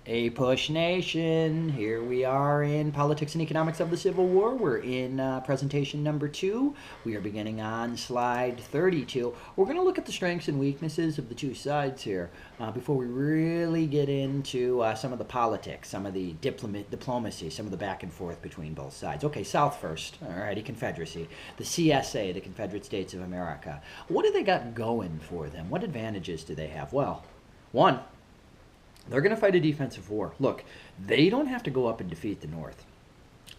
A Push Nation. Here we are in Politics and Economics of the Civil War. We're in presentation number 2. We are beginning on slide 32. We're going to look at the strengths and weaknesses of the two sides here before we really get into some of the politics, some of the diplomacy, some of the back and forth between both sides. Okay, South first. Alrighty, Confederacy. The CSA, the Confederate States of America. What do they got going for them? What advantages do they have? Well, one, they're going to fight a defensive war. Look, they don't have to go up and defeat the North.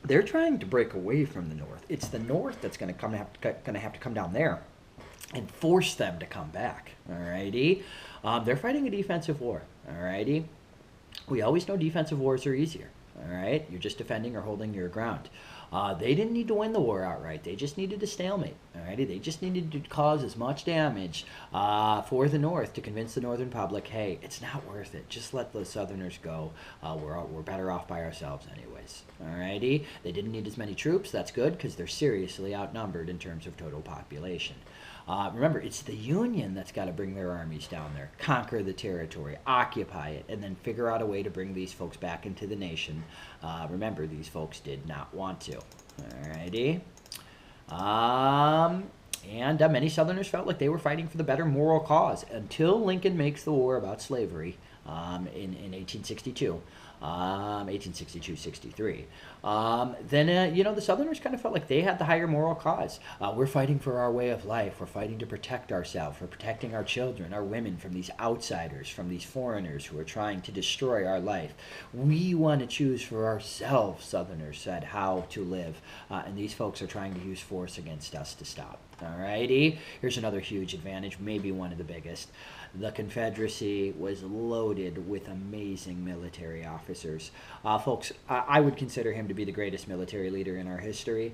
They're trying to break away from the North. It's the North that's going to have to come down there and force them to come back. Alrighty, they're fighting a defensive war. Alrighty, we always know defensive wars are easier. All right, you're just defending or holding your ground. They didn't need to win the war outright. They just needed to stalemate. Alrighty, they just needed to cause as much damage for the North to convince the Northern public, hey, it's not worth it. Just let the Southerners go. We're better off by ourselves, anyways. Alrighty, they didn't need as many troops. That's good because they're seriously outnumbered in terms of total population. Remember, it's the Union that's got to bring their armies down there, conquer the territory, occupy it, and then figure out a way to bring these folks back into the nation. Remember, these folks did not want to. Alrighty. And many Southerners felt like they were fighting for the better moral cause until Lincoln makes the war about slavery in 1862. 1862-63. Then, the Southerners kind of felt like they had the higher moral cause. We're fighting for our way of life. We're fighting to protect ourselves. We're protecting our children, our women from these outsiders, from these foreigners who are trying to destroy our life. We want to choose for ourselves, Southerners said, how to live. And these folks are trying to use force against us to stop. Alrighty, here's another huge advantage, maybe one of the biggest. The Confederacy was loaded with amazing military officers. Folks, I would consider him to be the greatest military leader in our history.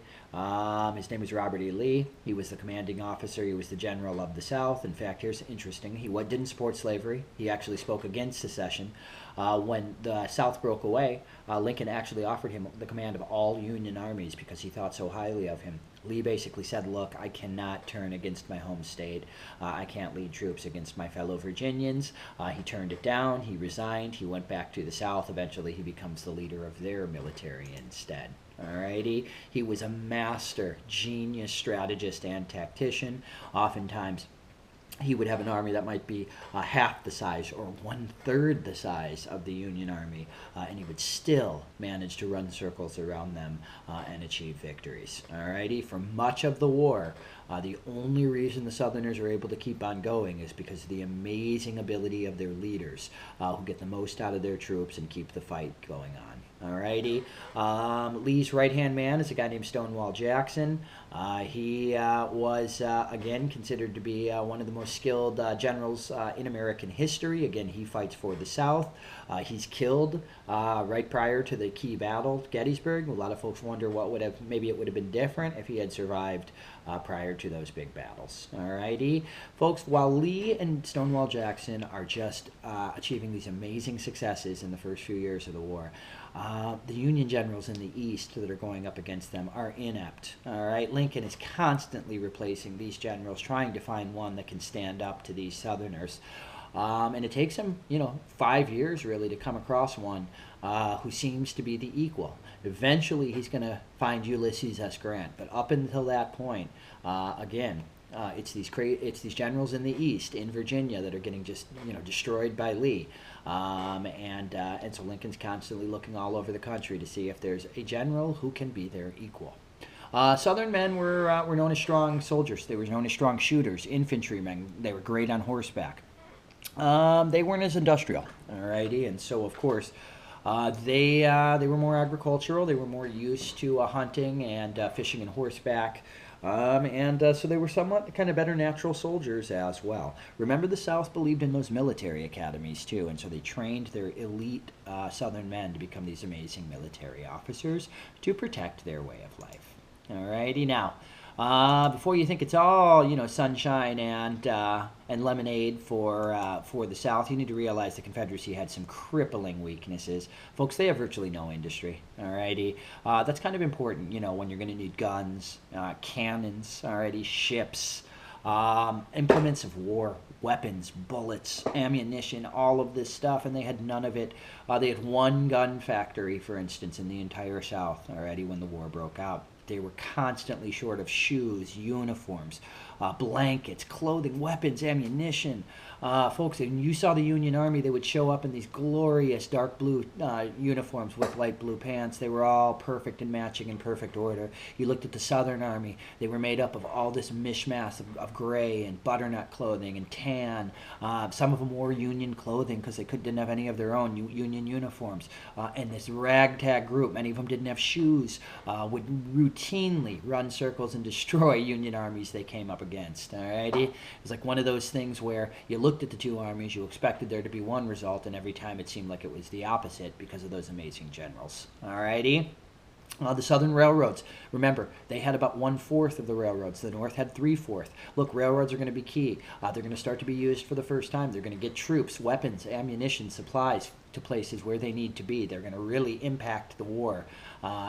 His name was Robert E. Lee. He was the commanding officer. He was the general of the South. In fact, here's interesting. He didn't support slavery. He actually spoke against secession. When the South broke away, Lincoln actually offered him the command of all Union armies because he thought so highly of him. Lee basically said, look, I cannot turn against my home state. I can't lead troops against my fellow Virginians. He turned it down. He resigned. He went back to the South. Eventually, he becomes the leader of their military instead. Alrighty. He was a master, genius strategist and tactician. Oftentimes, he would have an army that might be half the size or 1/3 the size of the Union Army, and he would still manage to run circles around them and achieve victories. Alrighty, for much of the war, the only reason the Southerners are able to keep on going is because of the amazing ability of their leaders who get the most out of their troops and keep the fight going on. Alrighty. Lee's right-hand man is a guy named Stonewall Jackson. He was, again, considered to be one of the most skilled generals in American history. Again, he fights for the South. He's killed right prior to the key battle, Gettysburg. A lot of folks wonder maybe it would have been different if he had survived prior to those big battles. Alrighty. Folks, while Lee and Stonewall Jackson are just achieving these amazing successes in the first few years of the war, the Union generals in the East that are going up against them are inept. All right, Lincoln is constantly replacing these generals, trying to find one that can stand up to these Southerners. And it takes him, 5 years really to come across one who seems to be the equal. Eventually, he's going to find Ulysses S. Grant, but up until that point, again, it's these generals in the East, in Virginia, that are getting just destroyed by Lee, and so Lincoln's constantly looking all over the country to see if there's a general who can be their equal. Southern men were known as strong soldiers. They were known as strong shooters, infantrymen. They were great on horseback. They weren't as industrial, alrighty, and so of course. They were more agricultural. They were more used to hunting and fishing and horseback. So they were somewhat kind of better natural soldiers as well. Remember, the South believed in those military academies too, and so they trained their elite Southern men to become these amazing military officers to protect their way of life. Alrighty, now, before you think it's all sunshine and lemonade for the South, you need to realize the Confederacy had some crippling weaknesses. Folks, they have virtually no industry. Alrighty, that's kind of important. When you're going to need guns, cannons, alrighty, ships, implements of war, weapons, bullets, ammunition, all of this stuff, and they had none of it. They had one gun factory, for instance, in the entire South already when the war broke out. They were constantly short of shoes, uniforms, blankets, clothing, weapons, ammunition. Folks, and you saw the Union Army, they would show up in these glorious dark blue uniforms with light blue pants. They were all perfect and matching in perfect order. You looked at the Southern Army, they were made up of all this mishmash of gray and butternut clothing and tan. Some of them wore Union clothing because they didn't have any of their own Union uniforms. And this ragtag group, many of them didn't have shoes, would routinely run circles and destroy Union armies they came up against. Alrighty? It was like one of those things where you looked at the two armies, you expected there to be one result, and every time it seemed like it was the opposite because of those amazing generals. Alrighty? The Southern railroads, remember, they had about 1/4 of the railroads. The North had 3/4. Look, railroads are going to be key. They're going to start to be used for the first time. They're going to get troops, weapons, ammunition, supplies to places where they need to be. They're going to really impact the war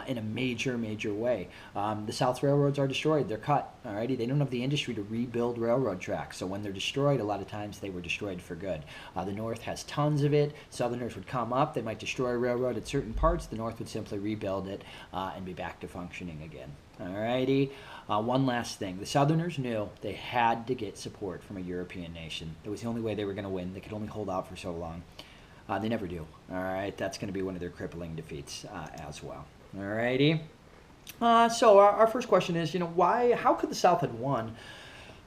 in a major, major way. The South's railroads are destroyed. They're cut. Alrighty, they don't have the industry to rebuild railroad tracks. So when they're destroyed, a lot of times they were destroyed for good. The North has tons of it. Southerners would come up. They might destroy a railroad at certain parts. The North would simply rebuild it and be back to functioning again. Alrighty. One last thing. The Southerners knew they had to get support from a European nation. It was the only way they were going to win. They could only hold out for so long. They never do. All right, that's going to be one of their crippling defeats as well. All righty. So our first question is, why? How could the South have won?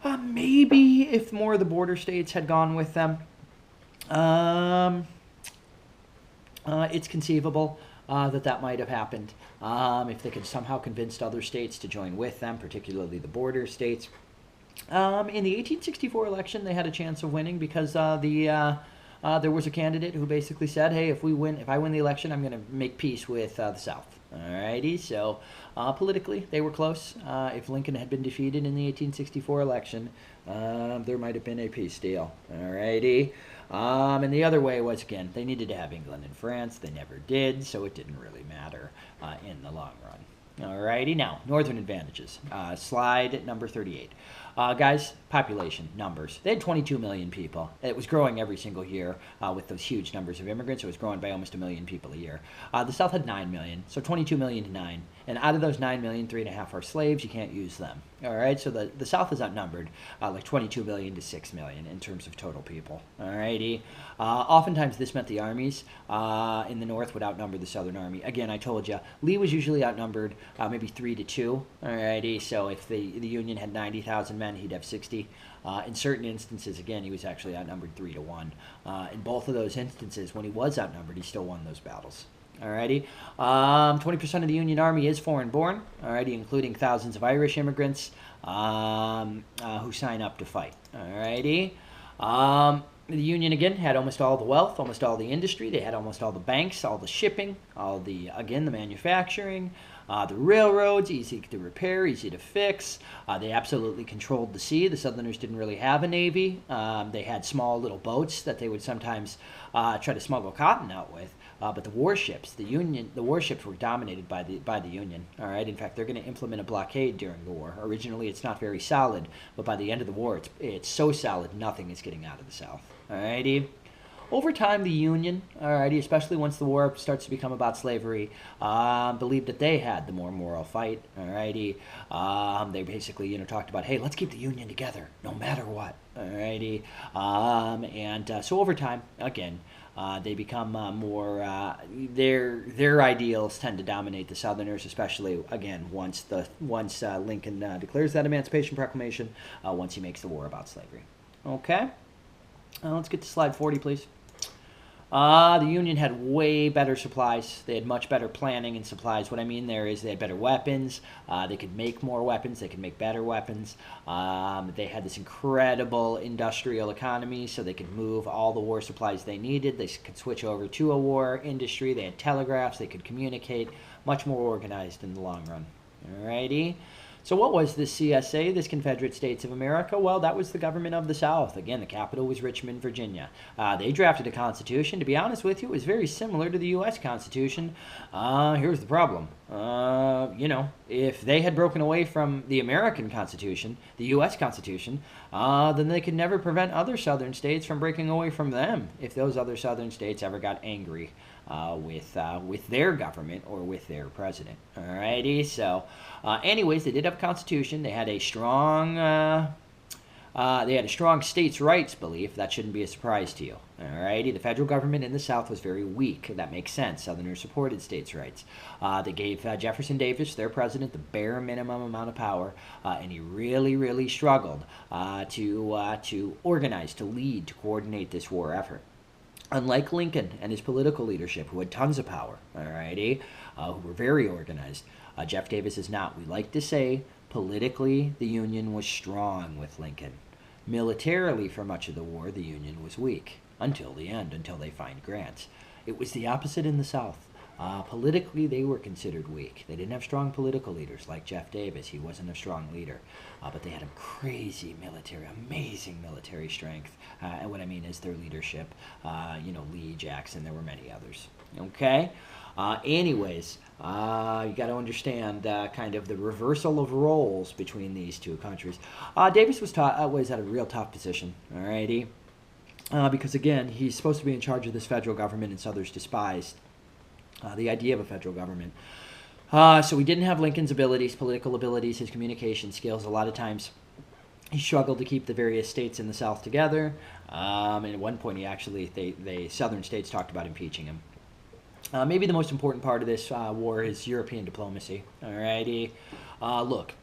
Maybe if more of the border states had gone with them. It's conceivable that might have happened if they could somehow convince other states to join with them, particularly the border states. In the 1864 election, they had a chance of winning because there was a candidate who basically said, "Hey, if I win the election, I'm going to make peace with the South." Alrighty, so politically they were close. If Lincoln had been defeated in the 1864 election, there might have been a peace deal. Alrighty, and the other way was, again, they needed to have England and France. They never did, so it didn't really matter in the long run. Alrighty, now, northern advantages. Slide number 38. Guys, population, numbers. They had 22 million people. It was growing every single year with those huge numbers of immigrants. It was growing by almost 1 million people a year. The South had 9 million, so 22 million to 9. And out of those 9 million, 3.5 are slaves. You can't use them. All right, so the South is outnumbered like 22 million to 6 million in terms of total people. All righty. Oftentimes, this meant the armies in the North would outnumber the Southern Army. Again, I told you, Lee was usually outnumbered maybe 3 to 2. All righty, so if the Union had 90,000 men, he'd have 60. In certain instances, again, he was actually outnumbered 3 to 1. In both of those instances, when he was outnumbered, he still won those battles. Alrighty, 20% of the Union Army is foreign-born. Alrighty, including thousands of Irish immigrants who sign up to fight. Alrighty, the Union again had almost all the wealth, almost all the industry. They had almost all the banks, all the shipping, all the the manufacturing. The railroads, easy to repair, easy to fix. They absolutely controlled the sea. The Southerners didn't really have a navy. They had small little boats that they would sometimes try to smuggle cotton out with. But the warships, the warships were dominated by the Union. All right. In fact, they're going to implement a blockade during the war. Originally, it's not very solid, but by the end of the war, it's so solid, nothing is getting out of the South. All righty. Over time, the Union, alrighty, especially once the war starts to become about slavery, believed that they had the more moral fight. Alrighty, they basically, talked about, hey, let's keep the Union together, no matter what. Alrighty, so over time, again, they become more. Their ideals tend to dominate the Southerners, especially again once Lincoln declares that Emancipation Proclamation, once he makes the war about slavery. Okay. Let's get to slide 40, please. The Union had way better supplies. They had much better planning and supplies. What I mean there is they had better weapons. They could make more weapons. They could make better weapons. They had this incredible industrial economy, so they could move all the war supplies they needed. They could switch over to a war industry. They had telegraphs. They could communicate. Much more organized in the long run. Alrighty. So what was this CSA, this Confederate States of America? Well, that was the government of the South. Again, the capital was Richmond, Virginia. They drafted a constitution. To be honest with you, it was very similar to the U.S. Constitution. Here's the problem. If they had broken away from the American Constitution, the U.S. Constitution, then they could never prevent other southern states from breaking away from them if those other southern states ever got angry with their government or with their president. Alrighty, so anyways, they did have a constitution. They had a strong states' rights belief. That shouldn't be a surprise to you. Alrighty, the federal government in the South was very weak. That makes sense. Southerners supported states' rights. They gave Jefferson Davis, their president, the bare minimum amount of power, and he really, really struggled to organize, to lead, to coordinate this war effort. Unlike Lincoln and his political leadership, who had tons of power, alrighty, who were very organized, Jeff Davis is not. We like to say politically the Union was strong with Lincoln. Militarily, for much of the war, the Union was weak until the end, until they find Grant. It was the opposite in the South. Politically, they were considered weak. They didn't have strong political leaders like Jeff Davis. He wasn't a strong leader. But they had a crazy military, amazing military strength. And what I mean is their leadership. Lee, Jackson, there were many others. Okay? Anyways, you got to understand kind of the reversal of roles between these two countries. Davis was at a real tough position. Alrighty? Because, again, he's supposed to be in charge of this federal government, and Southerners despised the idea of a federal government. So he didn't have Lincoln's abilities, political abilities, his communication skills. A lot of times he struggled to keep the various states in the South together. And at one point, the Southern states talked about impeaching him. Maybe the most important part of this war is European diplomacy. Alrighty. Look,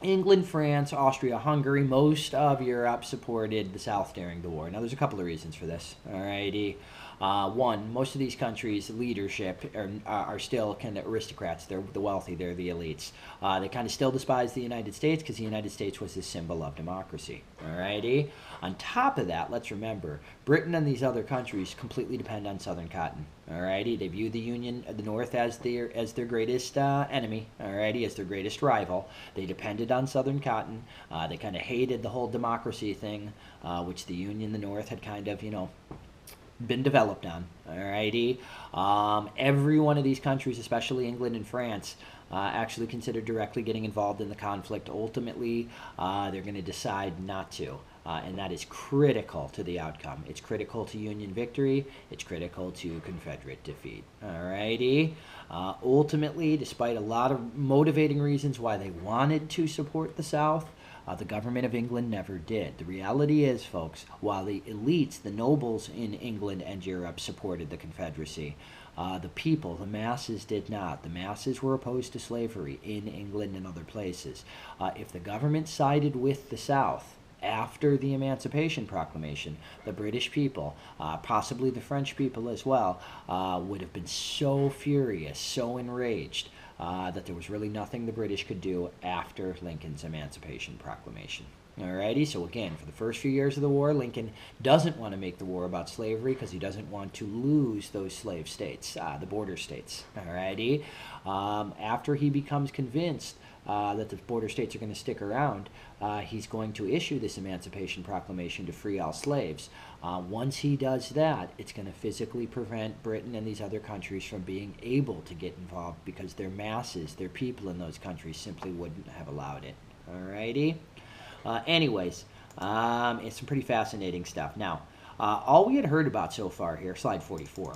England, France, Austria, Hungary, most of Europe supported the South during the war. Now, there's a couple of reasons for this. Alrighty. One, most of these countries' leadership are still kind of aristocrats. They're the wealthy. They're the elites. They kind of still despise the United States because the United States was the symbol of democracy. Alrighty. On top of that, let's remember, Britain and these other countries completely depend on Southern cotton. Alrighty. They view the Union, the North, as their greatest enemy. Alrighty, as their greatest rival. They depended on Southern cotton. They kind of hated the whole democracy thing, which the Union, the North, had kind of, been developed on. Alrighty. Every one of these countries, especially England and France, actually considered directly getting involved in the conflict. Ultimately, they're going to decide not to. And that is critical to the outcome. It's critical to Union victory. It's critical to Confederate defeat. Alrighty. Ultimately, despite a lot of motivating reasons why they wanted to support the South, the government of England never did. The reality is, folks, while the elites, the nobles in England and Europe supported the Confederacy, the people, the masses did not. The masses were opposed to slavery in England and other places. If the government sided with the South after the Emancipation Proclamation, the British people, possibly the French people as well, would have been so furious, so enraged, that there was really nothing the British could do after Lincoln's Emancipation Proclamation. Alrighty, so again, for the first few years of the war, Lincoln doesn't want to make the war about slavery because he doesn't want to lose those slave states, the border states. Alrighty, after he becomes convinced that the border states are going to stick around, he's going to issue this Emancipation Proclamation to free all slaves. Once he does that, it's going to physically prevent Britain and these other countries from being able to get involved because their masses, their people in those countries simply wouldn't have allowed it. Alrighty? Anyways, it's some pretty fascinating stuff. Now, all we had heard about so far here, slide 44,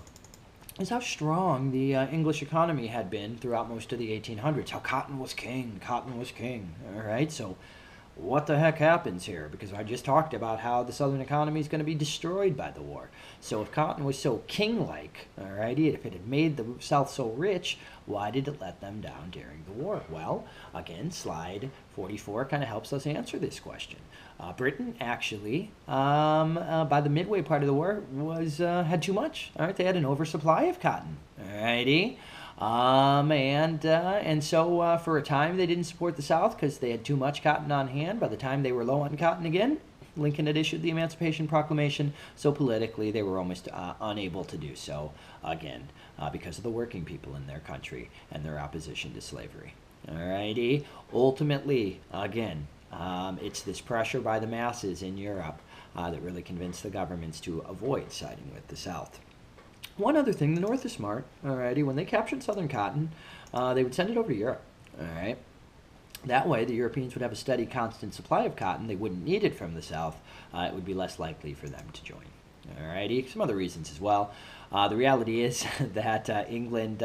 is how strong the English economy had been throughout most of the 1800s. How cotton was king, cotton was king. All right, so what the heck happens here? Because I just talked about how the Southern economy is going to be destroyed by the war. So if cotton was so king-like, all righty, if it had made the South so rich, why did it let them down during the war? Well, again, slide 44 kind of helps us answer this question. Britain actually, by the midway part of the war, had too much. All right, they had an oversupply of cotton. All righty. And so for a time they didn't support the South because they had too much cotton on hand. By the time they were low on cotton again, Lincoln had issued the Emancipation Proclamation, so politically they were almost unable to do so again because of the working people in their country and their opposition to slavery. Alrighty. Ultimately, again, it's this pressure by the masses in Europe that really convinced the governments to avoid siding with the South. One other thing, the North is smart. Alrighty, when they captured southern cotton, they would send it over to Europe. All right. That way, the Europeans would have a steady, constant supply of cotton. They wouldn't need it from the South. It would be less likely for them to join. Alrighty, some other reasons as well. The reality is that England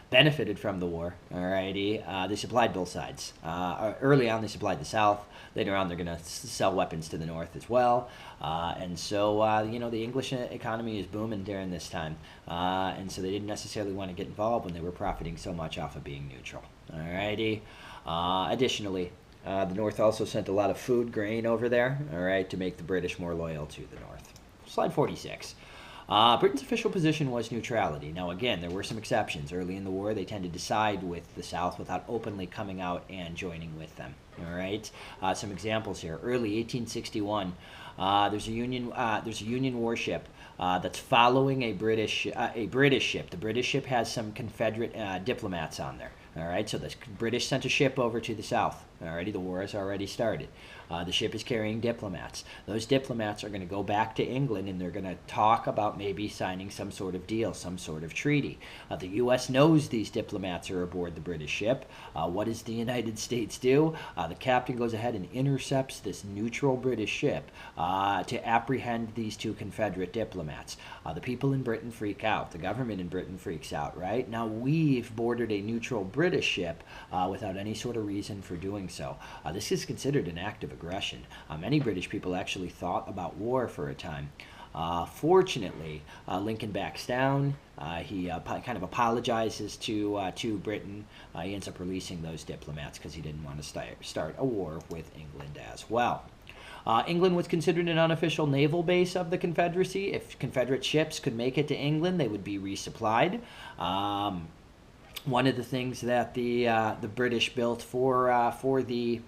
benefited from the war. Alrighty, they supplied both sides. Early on, they supplied the South. Later on, they're going to sell weapons to the North as well. And so, the English economy is booming during this time. And so they didn't necessarily want to get involved when they were profiting so much off of being neutral. Alrighty. Additionally, the North also sent a lot of food, grain over there, all right, to make the British more loyal to the North. Slide 46. Britain's official position was neutrality. Now, again, there were some exceptions. Early in the war, they tended to side with the South without openly coming out and joining with them. All right. Some examples here. Early 1861, there's a Union warship that's following a British ship. The British ship has some Confederate diplomats on there. All right, so the British sent a ship over to the South. Already, the war has already started. The ship is carrying diplomats. Those diplomats are going to go back to England and they're going to talk about maybe signing some sort of deal, some sort of treaty. The U.S. knows these diplomats are aboard the British ship. What does the United States do? The captain goes ahead and intercepts this neutral British ship to apprehend these two Confederate diplomats. The people in Britain freak out. The government in Britain freaks out, right? Now we've boarded a neutral British ship without any sort of reason for doing so. This is considered an act of aggression. Many British people actually thought about war for a time. Fortunately, Lincoln backs down. He kind of apologizes to Britain. He ends up releasing those diplomats because he didn't want to start a war with England as well. England was considered an unofficial naval base of the Confederacy. If Confederate ships could make it to England, they would be resupplied. One of the things that the British built for the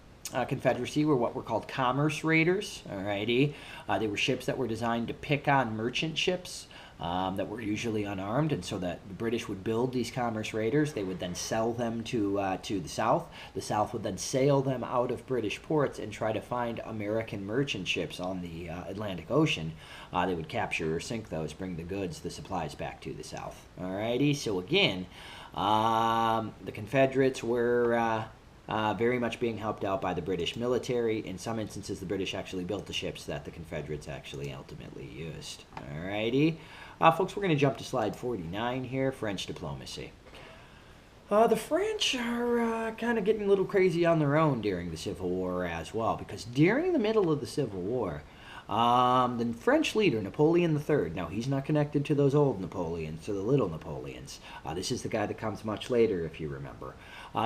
Confederacy were what were called commerce raiders. Alrighty, they were ships that were designed to pick on merchant ships that were usually unarmed, and so that the British would build these commerce raiders. They would then sell them to the South. The South would then sail them out of British ports and try to find American merchant ships on the Atlantic Ocean. They would capture or sink those, bring the goods, the supplies back to the South. Alrighty, so again, the Confederates were very much being helped out by the British military. In some instances, the British actually built the ships that the Confederates actually ultimately used. Alrighty. Folks, we're going to jump to slide 49 here, French diplomacy. The French are kind of getting a little crazy on their own during the Civil War as well, because during the middle of the Civil War, the French leader, Napoleon III, now he's not connected to those old Napoleons, to the little Napoleons. This is the guy that comes much later, if you remember.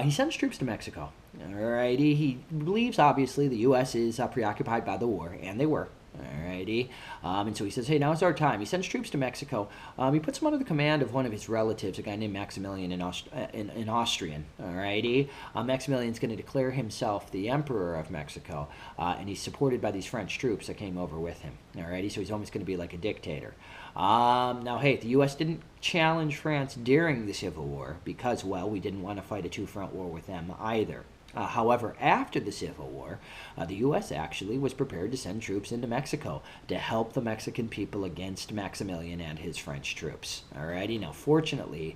He sends troops to Mexico. Alrighty, he believes, obviously, the U.S. is preoccupied by the war, and they were. Alrighty, and so he says, hey, now's our time. He sends troops to Mexico. He puts them under the command of one of his relatives, a guy named Maximilian in Austrian. Alrighty, Maximilian's going to declare himself the emperor of Mexico, and he's supported by these French troops that came over with him. Alrighty, so he's almost going to be like a dictator. Now, hey, the U.S. didn't challenge France during the Civil War because, well, we didn't want to fight a two-front war with them either. However, after the Civil War, the U.S. actually was prepared to send troops into Mexico to help the Mexican people against Maximilian and his French troops. Alrighty, now fortunately,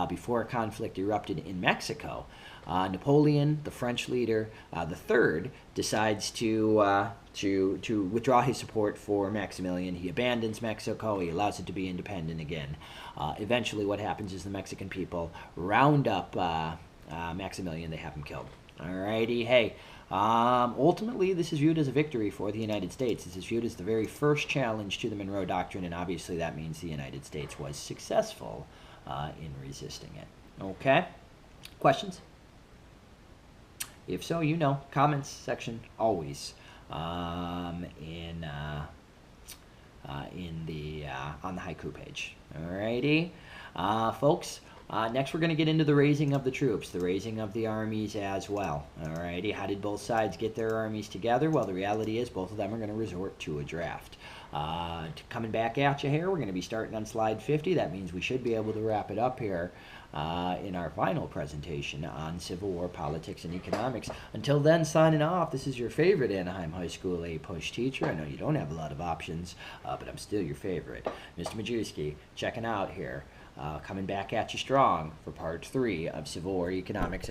before a conflict erupted in Mexico, Napoleon, the French leader, the third, decides to withdraw his support for Maximilian. He abandons Mexico. He allows it to be independent again. Eventually, what happens is the Mexican people round up Maximilian. They have him killed. Alrighty, hey. Ultimately, this is viewed as a victory for the United States. This is viewed as the very first challenge to the Monroe Doctrine, and obviously that means the United States was successful in resisting it. Okay? Questions? If so, comments section always on the haiku page. Alrighty, folks. Next, we're going to get into the raising of the troops, the raising of the armies as well. Alrighty, how did both sides get their armies together? Well, the reality is both of them are going to resort to a draft. Coming back at you here, we're going to be starting on slide 50. That means we should be able to wrap it up here in our final presentation on Civil War politics and economics. Until then, signing off, this is your favorite Anaheim High School A-Push teacher. I know you don't have a lot of options, but I'm still your favorite. Mr. Majewski, checking out here. Coming back at you strong for part 3 of Civil War economics.